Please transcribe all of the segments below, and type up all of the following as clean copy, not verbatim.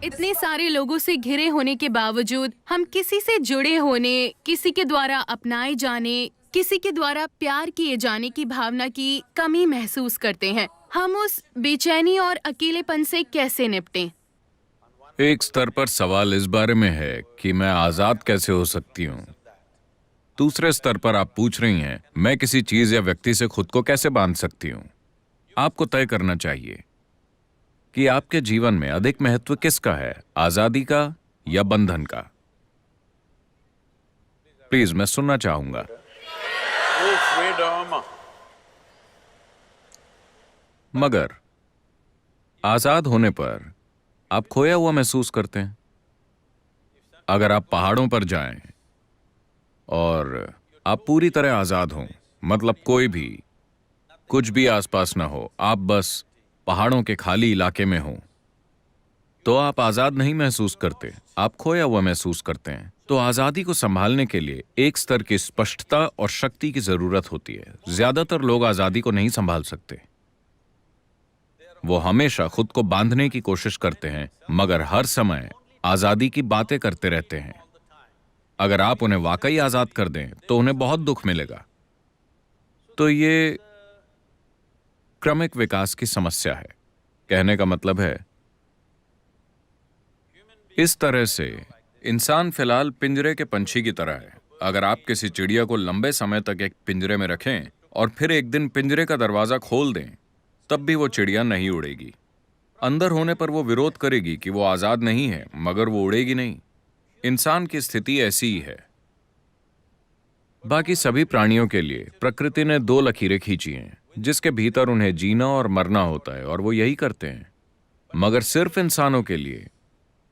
इतने सारे लोगों से घिरे होने के बावजूद हम किसी से जुड़े होने, किसी के द्वारा अपनाए जाने, किसी के द्वारा प्यार किए जाने की भावना की कमी महसूस करते हैं। हम उस बेचैनी और अकेलेपन से कैसे निपटें? एक स्तर पर सवाल इस बारे में है कि मैं आजाद कैसे हो सकती हूँ। दूसरे स्तर पर आप पूछ रही हैं, मैं किसी चीज या व्यक्ति से खुद को कैसे बांध सकती हूँ। आपको तय करना चाहिए कि आपके जीवन में अधिक महत्व किसका है, आजादी का या बंधन का। प्लीज, मैं सुनना चाहूंगा। मगर आजाद होने पर आप खोया हुआ महसूस करते हैं। अगर आप पहाड़ों पर जाएं और आप पूरी तरह आजाद हों, मतलब कोई भी कुछ भी आसपास ना हो, आप बस पहाड़ों के खाली इलाके में हो, तो आप आजाद नहीं महसूस करते, आप खोया हुआ महसूस करते हैं। तो आजादी को संभालने के लिए एक स्तर की स्पष्टता और शक्ति की जरूरत होती है। ज्यादातर लोग आजादी को नहीं संभाल सकते। वो हमेशा खुद को बांधने की कोशिश करते हैं, मगर हर समय आजादी की बातें करते रहते हैं। अगर आप उन्हें वाकई आजाद कर दें तो उन्हें बहुत दुख मिलेगा। तो ये क्रमिक विकास की समस्या है। कहने का मतलब है, इस तरह से इंसान फिलहाल पिंजरे के पंछी की तरह है। अगर आप किसी चिड़िया को लंबे समय तक एक पिंजरे में रखें और फिर एक दिन पिंजरे का दरवाजा खोल दें, तब भी वो चिड़िया नहीं उड़ेगी। अंदर होने पर वो विरोध करेगी कि वो आजाद नहीं है, मगर वो उड़ेगी नहीं। इंसान की स्थिति ऐसी ही है। बाकी सभी प्राणियों के लिए प्रकृति ने दो लकीरें खींची हैं, जिसके भीतर उन्हें जीना और मरना होता है, और वो यही करते हैं। मगर सिर्फ इंसानों के लिए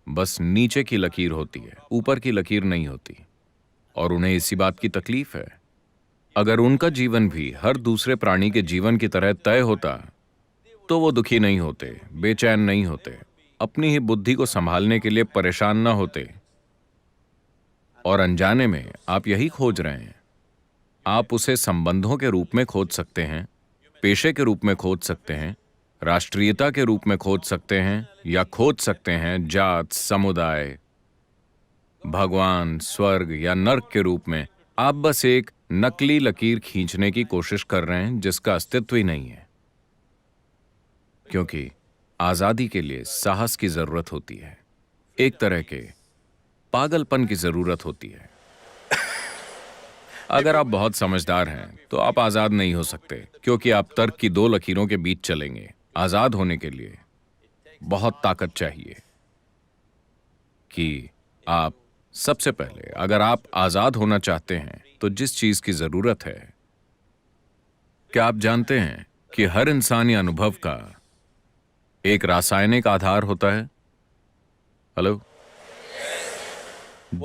बस नीचे की लकीर होती है, ऊपर की लकीर नहीं होती। और उन्हें इसी बात की तकलीफ है। अगर उनका जीवन भी हर दूसरे प्राणी के जीवन की तरह तय होता तो वो दुखी नहीं होते, बेचैन नहीं होते, अपनी ही बुद्धि को संभालने के लिए परेशान ना होते। और अनजाने में आप यही खोज रहे हैं। आप उसे संबंधों के रूप में खोज सकते हैं, पेशे के रूप में खोज सकते हैं, राष्ट्रीयता के रूप में खोज सकते हैं, या खोज सकते हैं जात, समुदाय, भगवान, स्वर्ग या नर्क के रूप में। आप बस एक नकली लकीर खींचने की कोशिश कर रहे हैं जिसका अस्तित्व ही नहीं है। क्योंकि आजादी के लिए साहस की जरूरत होती है, एक तरह के पागलपन की जरूरत होती है। अगर आप बहुत समझदार हैं तो आप आजाद नहीं हो सकते, क्योंकि आप तर्क की दो लकीरों के बीच चलेंगे। आजाद होने के लिए बहुत ताकत चाहिए। कि आप सबसे पहले, अगर आप आजाद होना चाहते हैं तो जिस चीज की जरूरत है, क्या आप जानते हैं कि हर इंसानी अनुभव का एक रासायनिक आधार होता है? हेलो?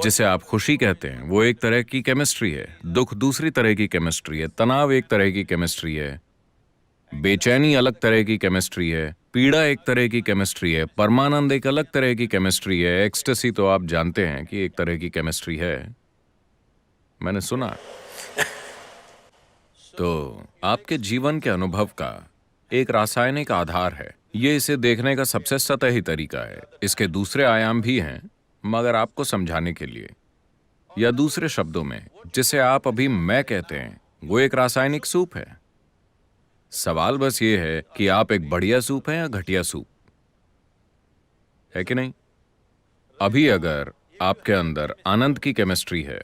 जिसे आप खुशी कहते हैं, वो एक तरह की केमिस्ट्री है, दुख दूसरी तरह की केमिस्ट्री है, तनाव एक तरह की केमिस्ट्री है, बेचैनी अलग तरह की केमिस्ट्री है, पीड़ा एक तरह की केमिस्ट्री है, परमानंद एक अलग तरह की केमिस्ट्री है, एक्सटेसी तो आप जानते हैं कि एक तरह की केमिस्ट्री है, मैंने सुना। तो आपके जीवन के अनुभव का एक रासायनिक आधार है। ये इसे देखने का सबसे सतही तरीका है। इसके दूसरे आयाम भी हैं, मगर आपको समझाने के लिए, या दूसरे शब्दों में, जिसे आप अभी मैं कहते हैं, वो एक रासायनिक सूप है। सवाल बस ये है कि आप एक बढ़िया सूप है या घटिया सूप, है कि नहीं? अभी अगर आपके अंदर आनंद की केमिस्ट्री है,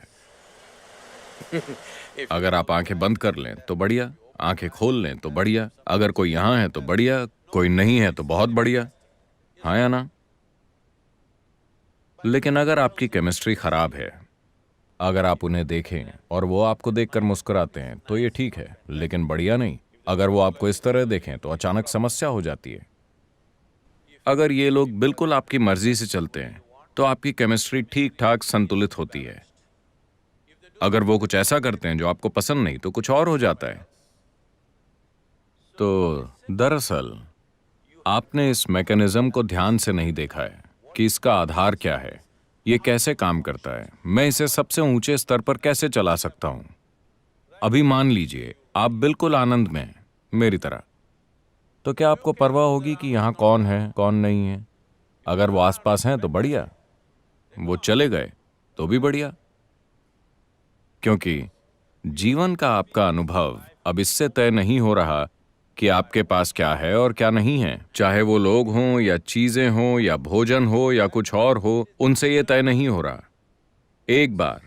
अगर आप आंखें बंद कर लें तो बढ़िया, आंखें खोल लें तो बढ़िया, अगर कोई यहां है तो बढ़िया, कोई नहीं है तो बहुत बढ़िया, हाँ या ना? लेकिन अगर आपकी केमिस्ट्री खराब है, अगर आप उन्हें देखें और वो आपको देखकर मुस्कुराते हैं तो ये ठीक है, लेकिन बढ़िया नहीं। अगर वो आपको इस तरह देखें तो अचानक समस्या हो जाती है। अगर ये लोग बिल्कुल आपकी मर्जी से चलते हैं तो आपकी केमिस्ट्री ठीक ठाक संतुलित होती है। अगर वो कुछ ऐसा करते हैं जो आपको पसंद नहीं तो कुछ और हो जाता है। तो दरअसल आपने इस मैकेनिज्म को ध्यान से नहीं देखा है कि इसका आधार क्या है, ये कैसे काम करता है, मैं इसे सबसे ऊंचे स्तर पर कैसे चला सकता हूं। अभी मान लीजिए आप बिल्कुल आनंद में हैं, मेरी तरह, तो क्या आपको परवाह होगी कि यहां कौन है कौन नहीं है? अगर वो आसपास हैं तो बढ़िया, वो चले गए तो भी बढ़िया, क्योंकि जीवन का आपका अनुभव अब इससे तय नहीं हो रहा कि आपके पास क्या है और क्या नहीं है। चाहे वो लोग हों या चीजें हों या भोजन हो या कुछ और हो, उनसे ये तय नहीं हो रहा। एक बार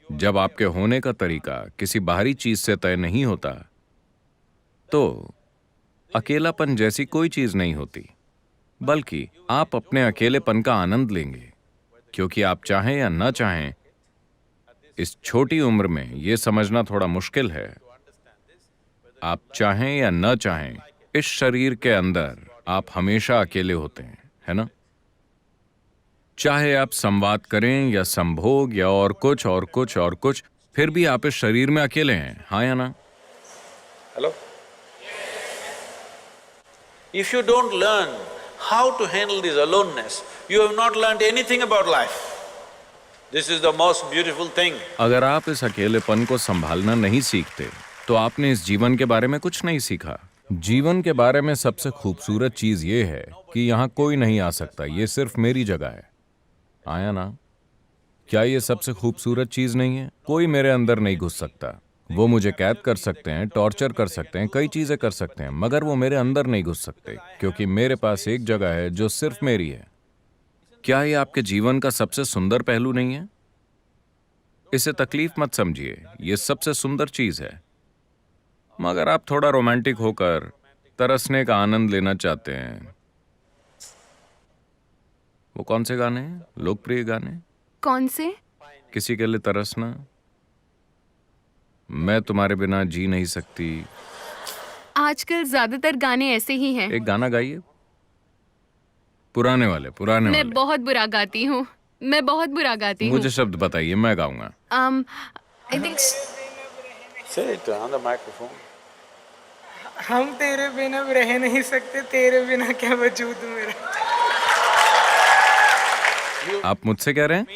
जब आपके होने का तरीका किसी बाहरी चीज से तय नहीं होता, तो अकेलापन जैसी कोई चीज नहीं होती, बल्कि आप अपने अकेलेपन का आनंद लेंगे, क्योंकि आप चाहें या न चाहें, इस छोटी उम्र में यह समझना थोड़ा मुश्किल है, आप चाहें या न चाहें, इस शरीर के अंदर आप हमेशा अकेले होते हैं, है ना? चाहे आप संवाद करें या संभोग या और कुछ और कुछ और कुछ, फिर भी आप इस शरीर में अकेले हैं, हाँ या ना? Hello? If you don't learn how to handle this aloneness, you have not learned anything about life. This is the most beautiful thing. अगर आप इस अकेलेपन को संभालना नहीं सीखते, तो आपने इस जीवन के बारे में कुछ नहीं सीखा। जीवन के बारे में सबसे खूबसूरत चीज ये है कि यहाँ कोई नहीं आ सकता, ये सिर्फ मेरी जगह है, आया ना? क्या ये सबसे खूबसूरत चीज नहीं है? कोई मेरे अंदर नहीं घुस सकता। वो मुझे कैद कर सकते हैं, टॉर्चर कर सकते हैं, कई चीजें कर सकते हैं, मगर वो मेरे अंदर नहीं घुस सकते, क्योंकि मेरे पास एक जगह है जो सिर्फ मेरी है। क्या ये आपके जीवन का सबसे सुंदर पहलू नहीं है? इसे तकलीफ मत समझिए, ये सबसे सुंदर चीज है। मगर आप थोड़ा रोमांटिक होकर तरसने का आनंद लेना चाहते हैं। वो कौन से गाने हैं? लोकप्रिय गाने? कौन से? किसी के लिए तरसना, मैं तुम्हारे बिना जी नहीं सकती। आजकल ज्यादातर गाने ऐसे ही हैं। एक गाना गाइए, पुराने वाले मैं वाले। बहुत बुरा गाती हूँ, मैं बहुत बुरा गाती हूँ। मुझे शब्द बताइए, मैं गाऊंगा। I think Say it on the microphone. हम तेरे बिना रह नहीं सकते, तेरे बिना क्या वजूद मेरा। आप मुझसे कह रहे हैं?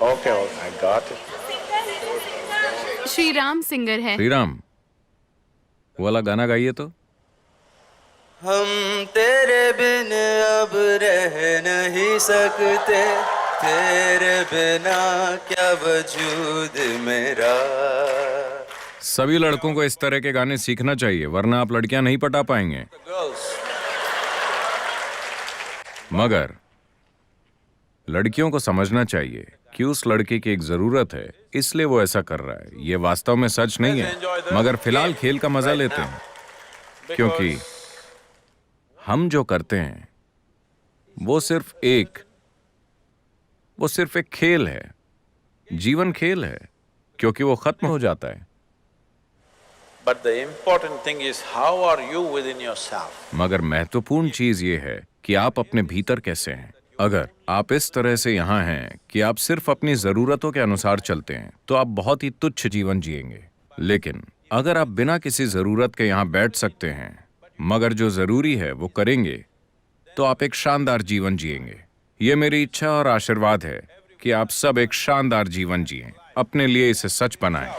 Okay, I got it. Shri Ram singer है। श्री राम, वो वाला गाना गाइए तो। हम तेरे बिन अब रह नहीं सकते, तेरे बिना क्या वजूद मेरा। सभी लड़कों को इस तरह के गाने सीखना चाहिए, वरना आप लड़कियां नहीं पटा पाएंगे। Girls, मगर लड़कियों को समझना चाहिए कि उस लड़के की एक जरूरत है, इसलिए वो ऐसा कर रहा है। ये वास्तव में सच नहीं है, मगर फिलहाल खेल का मजा लेते हैं, क्योंकि हम जो करते हैं वो सिर्फ एक खेल है। जीवन खेल है, क्योंकि वो खत्म हो जाता है। but the important thing is how are you within yourself? मगर महत्वपूर्ण चीज ये है कि आप अपने भीतर कैसे हैं। अगर आप इस तरह से यहाँ हैं कि आप सिर्फ अपनी जरूरतों के अनुसार चलते हैं, तो आप बहुत ही तुच्छ जीवन जिएंगे। लेकिन अगर आप बिना किसी जरूरत के यहाँ बैठ सकते हैं, मगर जो जरूरी है वो करेंगे, तो आप एक शानदार जीवन जिएंगे। ये मेरी इच्छा और आशीर्वाद है कि आप सब एक शानदार जीवन जिएं, अपने लिए इसे सच बनाएं।